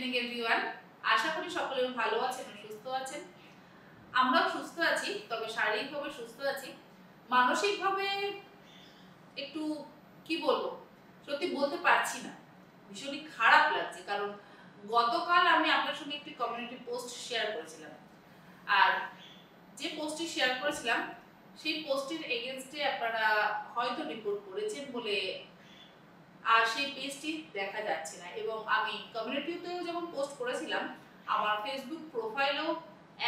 Evening everyone. আশা করি সকলে ভালো আছেন ও সুস্থ আছেন। আমরাও সুস্থ আছি, তবে শারীরিকভাবে সুস্থ আছি। মানসিকভাবে একটু কি বলবো, সত্যি বলতে পারছি না। ভীষণই খারাপ লাগছে, কারণ গতকাল আমি আপনার সঙ্গে একটি কমিউনিটি পোস্ট শেয়ার করেছিলাম। আর যে পোস্টটি শেয়ার করেছিলাম সেই পোস্টের এগেইনস্টে আপনারা হয়তো রিপোর্ট করেছেন বলে আর সেই পেজটি দেখা যাচ্ছে না। এবং আমি কমিউনিটিতেও যেমন পোস্ট করেছিলাম, আমার ফেসবুক প্রোফাইলেও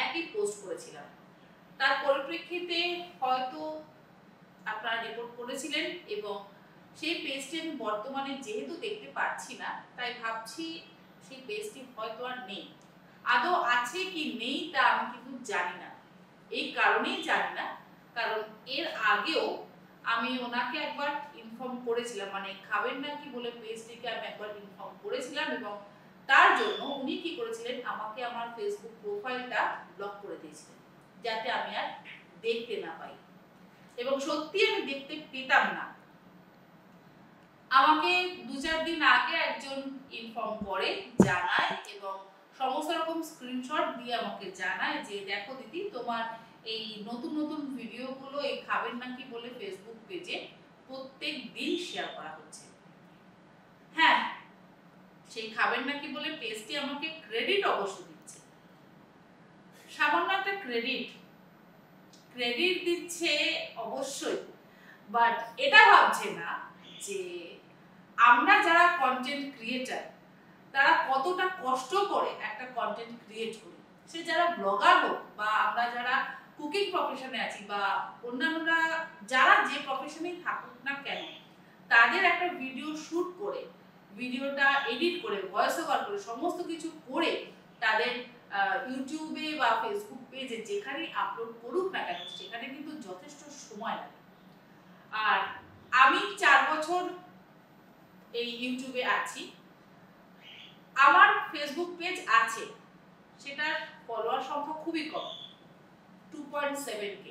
একই পোস্ট করেছিলাম। তার পরিপ্রেক্ষিতে হয়তো আপনারা রিপোর্ট করেছিলেন এবং সেই পেজটি আমি বর্তমানে যেহেতু দেখতে পাচ্ছি না, তাই ভাবছি সেই পেজটি হয়তো আর নেই। আদৌ আছে কি নেই তা আমি কিন্তু জানি না। এই কারণেই জানি না, কারণ এর আগেও আমি ওনাকে একবার ইনফর্ম করেছিলাম, মানে খাবেন না কি বলে পেজটিকে আমি একবার ইনফর্ম করেছিলাম, এবং তার জন্য উনি কি করেছিলেন, আমাকে আমার ফেসবুক প্রোফাইলটা ব্লক করে দিয়েছিলেন, যাতে আমি আর দেখতে না পাই। এবং সত্যি আমি দেখতে পেতাম না। আমাকে 2-4 দিন আগে একজন ইনফর্ম করে জানায় এবং সমস্ত রকম স্ক্রিনশট দিয়ে আমাকে জানায় যে দেখো দিদি, তোমার এই নতুন নতুন ভিডিওগুলো এই খাবেন নাকি বলে ফেসবুক পেজে প্রত্যেক দিন শেয়ার করা হচ্ছে। হ্যাঁ, সেই খাবেন নাকি বলে পেজটি আমাকে ক্রেডিট অবশ্য দিচ্ছে, সামান্য একটা ক্রেডিট দিচ্ছে অবশ্যই, বাট এটা ভাবছে না যে আমরা যারা কন্টেন্ট ক্রিয়েটার তারা কতটা কষ্ট করে একটা কন্টেন্ট ক্রিয়েট করি। সে যারা ব্লগার হোক বা আমরা যারা কুকিং প্রফেশনে আছি বা অন্যান্যরা যারা যে প্রফেশনেই থাকুক না কেন, তাদের একটা ভিডিও শুট করে, ভিডিওটা এডিট করে, ভয়েস ওভার করে, সমস্ত কিছু করে তাদের ইউটিউবে বা ফেসবুক পেজে যেখানেই আপলোড করুক না কেন, সেখানে কিন্তু যথেষ্ট সময় লাগে। আর আমি 4 বছর এই ইউটিউবে আছি, আমার ফেসবুক পেজ আছে, সেটার ফলোয়ার সংখ্যা খুবই কম, 2.7K।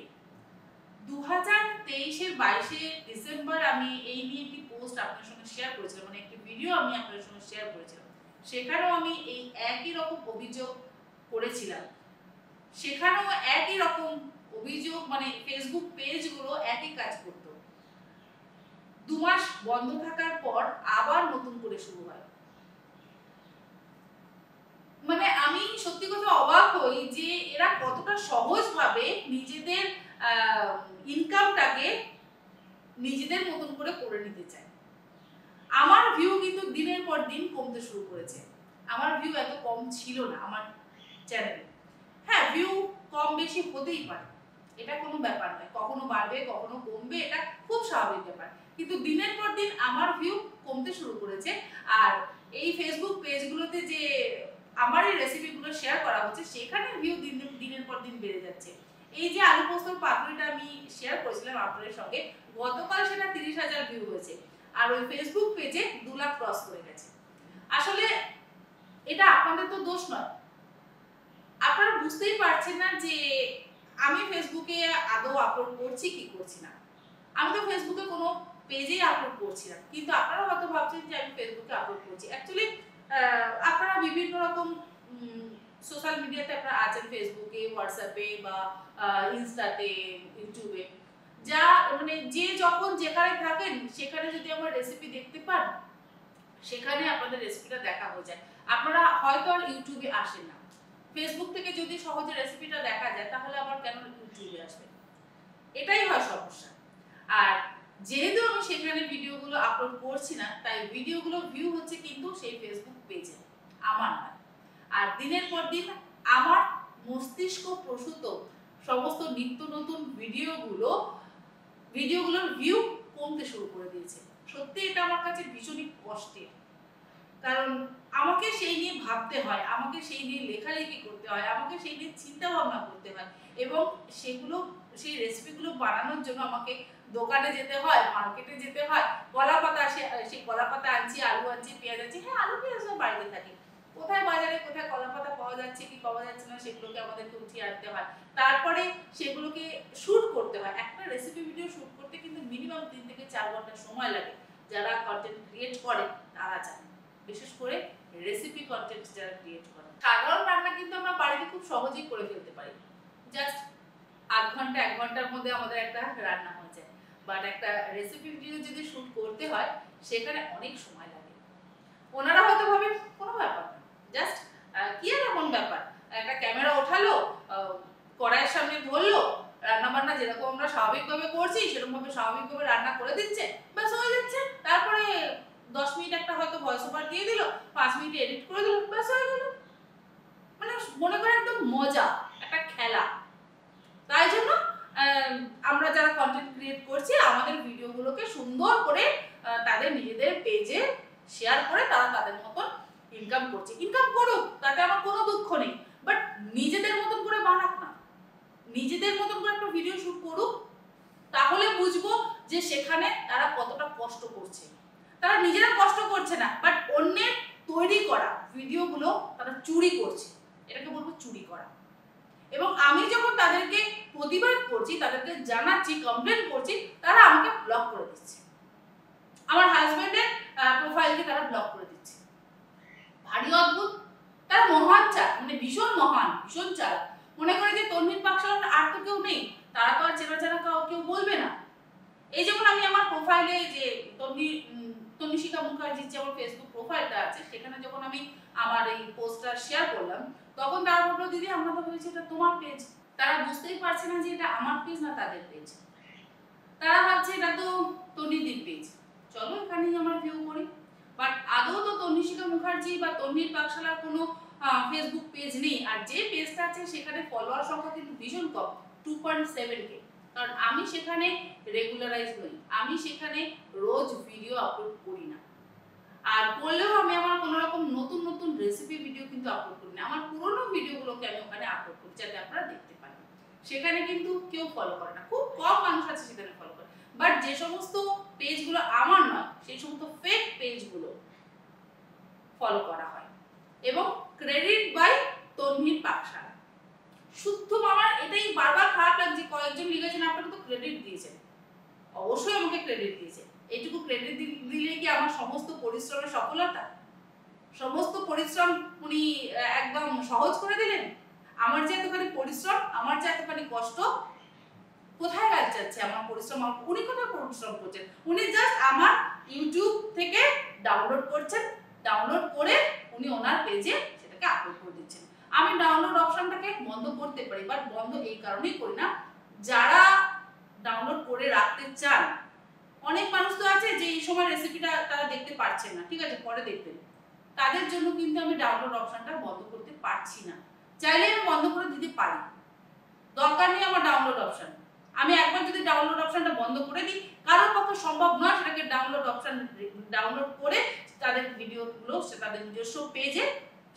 2023-এর 22 ডিসেম্বর আমি এই নিয়ে একটি পোস্ট আপনার সঙ্গে শেয়ার করেছিলাম, মানে একটি ভিডিও আমি আপনার সঙ্গে শেয়ার করেছিলাম। সেখানেও আমি এই একই রকম অভিযোগ করেছিলাম, সেখানেও একই রকম অভিযোগ, মানে ফেসবুক পেজগুলো একই কাজ করতো। 2 মাস বন্ধ থাকার পর আবার নতুন করে শুরু হয়। মানে আমি সত্যি কথা অবাক হই যে এরা কতটা সহজভাবে নিজেদের ইনকামটাকে নিজেদের মতন করে নিতে চায়। আমার ভিউ কিন্তু দিনের পর দিন কমতে শুরু করেছে। আমার ভিউ এত কম ছিল না আমার চ্যানেলে। হ্যাঁ, ভিউ কম বেশি হতেই পারে, এটা কোনো ব্যাপার নয়, কখনো বাড়বে কখনো কমবে, এটা খুব স্বাভাবিক ব্যাপার। কিন্তু দিনের পর দিন আমার ভিউ কমতে শুরু করেছে। আর এই ফেসবুক পেজগুলোতে যে আমার এই রেসিপিগুলো শেয়ার করা হচ্ছে, সেখানে ভিউ দিনের পর দিন বেড়ে যাচ্ছে। এই যে আলু পোস্তর পাতুরিটা আমি শেয়ার করেছিলাম আপনাদের সঙ্গে, গতকাল সেটা 30,000 ভিউ হয়েছে, আর ওই ফেসবুক পেজে 2 লাখ ক্রস করে গেছে। আসলে এটা আপনাদের তো দোষ নয়, আপনারা বুঝতেই পারছেন না যে আমি ফেসবুকে আদৌ আপলোড করছি কি করছি না। আমি তো ফেসবুকে কোনো পেজেই আপলোড করছি না, কিন্তু আপনারা হয়তো ভাবছেন যে আমি ফেসবুকে আপলোড করছি। অ্যাকচুয়ালি আপনারা বিভিন্ন রকম সোশ্যাল মিডিয়াতে আপনারা আছেন, ফেসবুকে, হোয়াটসঅ্যাপে বা ইনস্টাতে, ইউটিউবে, যা মানে যে যখন যেখানে থাকেন সেখানে যদি আমার রেসিপি দেখতে পান, সেখানে আপনাদের রেসিপিটা দেখা হয়ে যায়। আপনারা হয়তো আর ইউটিউবে আসেন না, ফেসবুক থেকে যদি সহজে রেসিপিটা দেখা যায়, তাহলে আবার কেন ইউটিউবে আসবে? এটাই হয় সমস্যা। আর যেহেতু আমি সেখানে ভিডিওগুলো আপলোড করছি না, তাই ভিডিওগুলো ভিউ হচ্ছে কিন্তু সেই ফেসবুক পেজে, আমার নয়। আর দিনের পর দিন আমার মস্তিষ্ক প্রসূত সমস্ত নিত্য নতুন ভিডিওগুলোর ভিউ কমতে শুরু করে দিয়েছে। সত্যি এটা আমার কাছে ভীষণই কষ্টের, কারণ আমাকে সেই নিয়ে ভাবতে হয়, আমাকে সেই নিয়ে লেখালেখি করতে হয়, আমাকে সেই নিয়ে চিন্তা ভাবনা করতে হয়, এবং সেই রেসিপিগুলো বানানোর জন্য আমাকে দোকানে যেতে হয়, মার্কেটে যেতে হয়, কলা পাতা সেই কলা পাতা আনছি, আলু আনছি, পেঁয়াজ আনছি। হ্যাঁ, আলু পেঁয়াজ সব বাড়িতে থাকে, কোথায় বাজারে কোথায় কলা পাতা পাওয়া যাচ্ছে কি পাওয়া যাচ্ছে না, সেগুলোকে আমাদেরকে উঠিয়ে আনতে হয়, তারপরে সেগুলোকে শুট করতে হয়। একটা রেসিপি ভিডিও শুট করতে কিন্তু মিনিমাম 3 থেকে 4 ঘন্টা সময় লাগে। যারা কন্টেন্ট ক্রিয়েট করে তারা জানে, বিশেষ করে রেসিপি কন্টেন্ট যারা ক্রিয়েট করে। সাধারণ রান্না কিন্তু আমরা বাড়িতে খুব সহজেই করে ফেলতে পারি, জাস্ট আধ ঘন্টা 1 ঘন্টার মধ্যে আমাদের একটা রান্না হয়ে যায়। বাট একটা রেসিপি ভিডিও যদি শুট করতে হয় সেখানে অনেক সময় লাগে। ওনারা হয়তো ভাবেন কোনো ব্যাপার না, জাস্ট কি আর এমন ব্যাপার, একটা ক্যামেরা ওঠালো, কড়াইয়ের সামনে ধরলো, রান্না বান্না যেরকম আমরা স্বাভাবিকভাবে করছি সেরকম ভাবে স্বাভাবিকভাবে রান্না করে দিচ্ছে, ব্যাস হয়ে যাচ্ছে। তারপরে 10 মিনিট একটা হয়তো ভয়েস ওভার দিয়ে দিল, 5 মিনিট এডিট করে দিল, ব্যাস হয়ে গেল। মানে মনে করে একদম মজা, একটা খেলা। তাই জন্য আমরা যারা কন্টেন্ট ক্রিয়েট করছি আমাদের ভিডিওগুলোকে সুন্দর করে তাদের নিজেদের পেজে শেয়ার করে তারা তাদের মতন ইনকাম করছে। ইনকাম করুক, তাতে আমার কোনো দুঃখ নেই, বাট নিজেদের মতন করে বানাক না, নিজেদের মতন করে একটা ভিডিও শুট করুক, তাহলে বুঝবো যে সেখানে তারা কতটা কষ্ট করছে। তারা নিজেরা কষ্ট করছে না, বাট অন্যের তৈরি করা ভিডিওগুলো তারা চুরি করছে, এটাকে বলবো চুরি করা। এবং আমি যখন তাদেরকে প্রতিবাদ করছি, তাদেরকে জানাচ্ছি, কমপ্লেন করছি, তারা আমাকে ব্লক করে দিচ্ছে, আমার হাজবেন্ডের প্রোফাইলকে তারা ব্লক করে দিচ্ছে। ভারী অদ্ভুত। তারা মহান চায়, মানে ভীষণ মহান, ভীষণ চায়, মনে করে যে তন্বীর পাকশালার আর তো কেউ নেই, তারা তো আর চেনা চেনা কেউ বলবে না। এই যেমন আমি আমার প্রোফাইলে যে তন্বিশিকা মুখার্জির যে আমার ফেসবুক প্রোফাইলটা আছে সেখানে যখন আমি আমার এই পোস্টটা শেয়ার করলাম, তখন তারা বললো দিদি আমরা তো ভেবেছি এটা তোমার পেজ। তারা বুঝতেই পারছে না যে এটা আমার পেজ না তাদের পেজ, তারা ভাবছে এটা তো তন্বিদির পেজ, চলো এখানেই আমরা ভিউ করি। বাট আদৌ তো তন্বিশিকা মুখার্জি বা তন্বীর পাকশালার কোনো ফেসবুক পেজ নেই। আর যে পেজটা আছে সেখানে ফলোয়ার সংখ্যা কিন্তু ভীষণ কম, 2.7K। কারণ আমি সেখানে রেগুলারাইজ নই, আমি সেখানে রোজ ভিডিও আপলোড করি না। আর করলেও আমি আমার কোনো রকম নতুন নতুন রেসিপি ভিডিও কিন্তু আপলোড করি না, আমার পুরোনো ভিডিওগুলোকে আমি ওখানে আপলোড করি যাতে আপনারা দেখতে পারেন। সেখানে কিন্তু কেউ ফলো করে না, খুব কম মানুষ আছে সেখানে ফলো করে। বাট যে সমস্ত পেজগুলো আমার নয় সেই সমস্ত ফেক পেজগুলো ফলো করা হয়। এবং ক্রেডিট বাই তন্বীর পাকশালা। শুদ্ধ আমার এটাই বারবার খারাপ লাগছে, কয়েকজন লিখেছেন আপনারা তো ক্রেডিট দিয়েছেন, অবশ্যই আমাকে ক্রেডিট দিয়েছে। এইটুকু ক্রেডিট দিলে কি আমার সমস্ত পরিশ্রমের সফলতা? সমস্ত পরিশ্রম উনি একদম সহজ করে দিলেন? আমার যে এতখানি পরিশ্রম, আমার যে এতখানি কষ্ট, কোথায় যাচ্ছে আমার পরিশ্রম? উনি কোথায় পরিশ্রম করছেন? উনি জাস্ট আমার ইউটিউব থেকে ডাউনলোড করছেন, ডাউনলোড করে উনি ওনার পেজে সেটাকে আপলোড করে দিচ্ছেন। আমি ডাউনলোড অপশনটাকে বন্ধ করতে পারি, বাট বন্ধ এই কারণেই করি না, যারা ডাউনলোড করে রাখতে চান, অনেক মানুষ তো আছে যে এই সময় রেসিপিটা তারা দেখতে পারছেন না, ঠিক আছে পরে দেখবেন, তাদের জন্য কিন্তু আমি ডাউনলোড অপশনটা বন্ধ করতে পারছি না। চাইলে আমি বন্ধ করে দিতে পারি, দরকার নেই আমার ডাউনলোড অপশন। আমি একবার যদি ডাউনলোড অপশনটা বন্ধ করে দিই, কারোর পক্ষে সম্ভব নয় সেটাকে ডাউনলোড অপশন ডাউনলোড করে তাদের ভিডিওগুলো তাদের নিজস্ব পেজে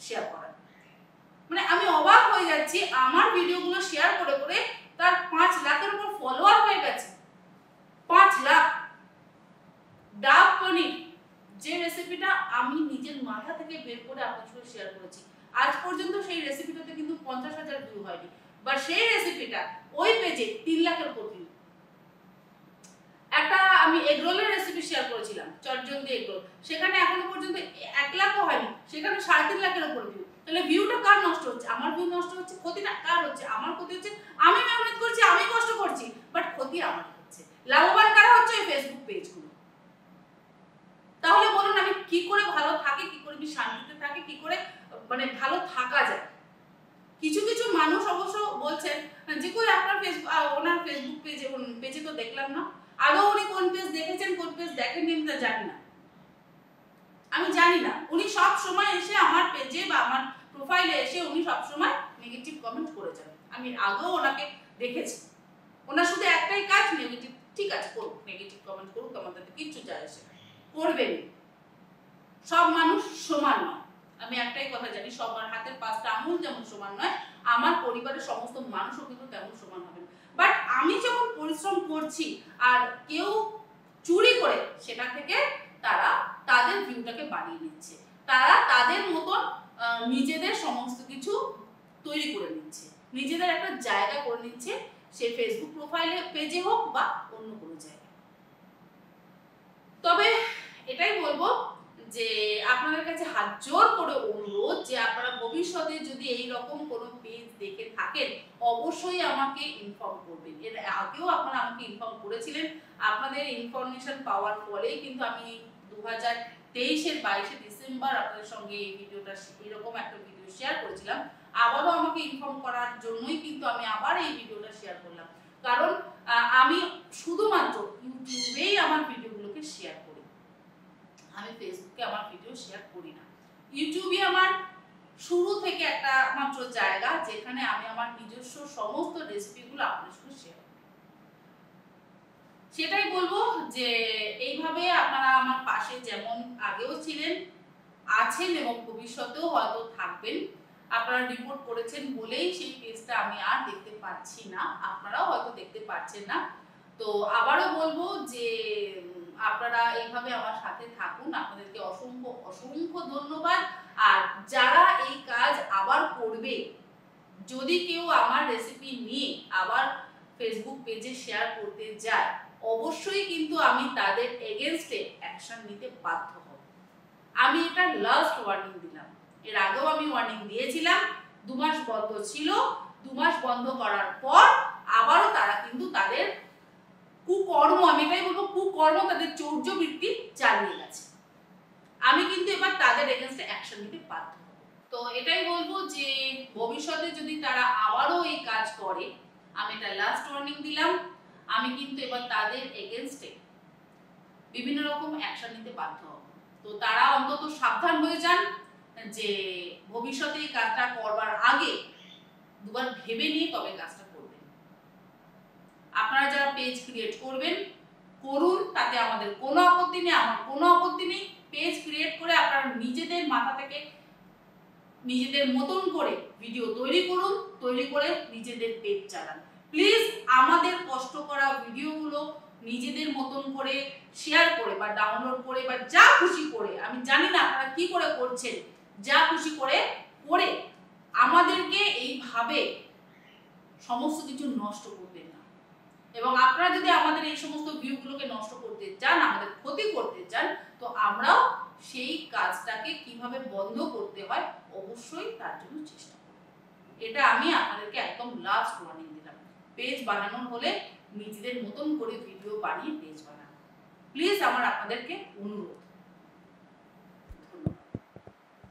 শেয়ার করা। মানে আমি অবাক হয়ে যাচ্ছি, আমার ভিডিওগুলো শেয়ার করে করে তার 5 লাখের উপর ফলোয়ার হয়ে গেছে। 5 লাখ। ডাব পনির যে রেসিপিটা আমি নিজের মাথা থেকে বের করে আপনাদের সাথে শেয়ার করেছি, আজ পর্যন্ত সেই রেসিপিটাতে কিন্তু 50,000 ভিউ হয়নি, বা সেই রেসিপিটা ওই পেজে 3 লাখের উপর ভিউ। একটা আমি এগ রোলের রেসিপি শেয়ার করেছিলাম, চটজলদি এগ রোল, সেখানে এখনো পর্যন্ত 1 লাখও হয়নি, সেখানে 3.5 লাখের উপর ভিউ। তাহলে ভিউটা কার নষ্ট হচ্ছে? আমার ভিউ নষ্ট হচ্ছে। ক্ষতিটা কার হচ্ছে? আমার ক্ষতি হচ্ছে। আমি মেহনত করছি, আমি কষ্ট করছি, বাট ক্ষতি আমার হচ্ছে। লাভবান কারা হচ্ছে? এই ফেসবুক পেজগুলো। তাহলে বলুন আমি কি করে ভালো থাকি, কি করে আমি শান্তিতে থাকি, কি করে মানে ভালো থাকা যায়? কিছু কিছু মানুষ অবশ্য বলছেন যে কই আপনার ফেসবুক, ওনার ফেসবুক পেজে তো দেখলাম না। আদৌ উনি কোন পেজ দেখেছেন, কোন পেজ দেখেননি আমি তা জানি না, আমি জানি না। উনি সব সময় এসে আমার পেজে বা আমার প্রোফাইলে এসে উনি সব সময় নেগেটিভ কমেন্ট করে যান। আমি আগেও ওনাকে দেখেছি, ওনার শুধু একটাই কাজ নেগেটিভ। ঠিক আছে করুক, নেগেটিভ কমেন্ট করুক, আমাদের কিচ্ছু যায় আসে না, করবেন। সব মানুষ সমান নয়, আমি একটাই কথা জানি, সবার হাতের 5টা আঙুল যেমন সমান নয়, আমার পরিবারের সমস্ত মানুষও কিন্তু তেমন সমান হবে না। বাট আমি যখন পরিশ্রম করছি আর কেউ চুরি করে সেটা থেকে তারা তাদের ভিউটাকে বাড়িয়ে নিচ্ছে, তারা তাদের মতন নিজেদের সমস্ত কিছু তৈরি করে নিচ্ছে, নিজেদের একটা জায়গা করে নিচ্ছে, সে ফেসবুক প্রোফাইলে পেজে হোক বা অন্য কোনো জায়গায়। তবে এটাই বলবো যে আপনাদের কাছে হাত জোর করে অনুরোধ যে আপনারা ভবিষ্যতে যদি এই রকম কোনো পেজ দেখে থাকেন অবশ্যই আমাকে ইনফর্ম করবেন। এর আগেও আপনারা আমাকে ইনফর্ম করেছিলেন। আপনাদের ইনফরমেশন পাওয়ার ফলেই কিন্তু আমি 2023-এর 22শে ডিসেম্বর আপনাদের সঙ্গে এই ভিডিওটা এরকম একটা ভিডিও শেয়ার করেছিলাম। আবারও আমাকে ইনফর্ম করার জন্যই কিন্তু আমি আবার এই ভিডিওটা শেয়ার করলাম। কারণ আমি শুধুমাত্র ইউটিউবেই আমার ভিডিওগুলোকে শেয়ার করি, আমি ফেসবুকে আমার ভিডিও শেয়ার করি না। ইউটিউবে আমার শুরু থেকে একটা মাত্র জায়গা যেখানে আমি আমার নিজস্ব সমস্ত রেসিপিগুলো আপনাদের সঙ্গে শেয়ার করি। সেটাই বলবো যে এইভাবে আপনারা আমার পাশে যেমন আগেও ছিলেন, আছেন এবং ভবিষ্যতেও হয়তো থাকবেন। আপনারা রিপোর্ট করেছেন বলেই সেই পেজটা আমি আর দেখতে পাচ্ছি না, আপনারাও হয়তো দেখতে পাচ্ছেন না। তো আবারও বলবো যে আপনারা এইভাবে আমার সাথে থাকুন। আপনাদেরকে অসংখ্য অসংখ্য ধন্যবাদ। আর যারা এই কাজ আবার করবে, যদি কেউ আমার রেসিপি নিয়ে আবার ফেসবুক পেজে শেয়ার করতে যায় অবশ্যই কিন্তু আমি তাদের এগেইনস্টে অ্যাকশন নিতে বাধ্য হব। আমি এটা লাস্ট ওয়ার্নিং দিলাম। এর আগেও আমি ওয়ার্নিং দিয়েছিলাম, 2 মাস বন্ধ ছিল, 2 মাস বন্ধ করার পর আবারও তারা কিন্তু তাদের কুকর্ম, আমি এটাই বলবো কুকর্ম, তাদের চৌর্যবৃত্তি চালিয়ে গেছে। আমি কিন্তু এবার তাদের এগেইনস্টে অ্যাকশন নিতে বাধ্য হব। তো এটাই বলবো যে ভবিষ্যতে যদি তারা আবারও এই কাজ করে, আমি এটা লাস্ট ওয়ার্নিং দিলাম, আমি কিন্তু এবার তাদের এগেইনস্টে বিভিন্ন রকম অ্যাকশন নিতে বাধ্য হব। তো তারা অন্তত সাবধান হয়ে যান যে ভবিষ্যতে এই কাজটা করবার আগে দুবার ভেবে নিয়ে তবে কাজটা করবেন। আপনারা যারা পেজ ক্রিয়েট করবেন করুন, তাতে আমাদের কোনো আপত্তি নেই, আমার কোনো আপত্তি নেই। পেজ ক্রিয়েট করে আপনারা নিজেদের মাথা থেকে নিজেদের মতন করে ভিডিও তৈরি করুন, তৈরি করে নিজেদের পেজ চালান। প্লিজ আমাদের কষ্ট করা ভিডিওগুলো নিজেদের মতন করে শেয়ার করে বা ডাউনলোড করে বা যা খুশি করে, আমি জানি না আপনারা কি করে করছেন, যা খুশি করে করে আমাদেরকে এইভাবে সমস্ত কিছু নষ্ট করবেন না। এবং আপনারা যদি আমাদের এই সমস্ত ভিউগুলোকে নষ্ট করতে চান, আমাদের ক্ষতি করতে চান, তো আমরাও সেই কাজটাকে কিভাবে বন্ধ করতে হয় অবশ্যই তার জন্য চেষ্টা করব। এটা আমি আপনাদেরকে একদম লাস্ট ওয়ার্নিং দিলাম। পেজ বানানোর হলে নিজেদের মতন করে ভিডিও বানিয়ে পেজ বানান, প্লিজ আমার আপনাদেরকে অনুরোধ।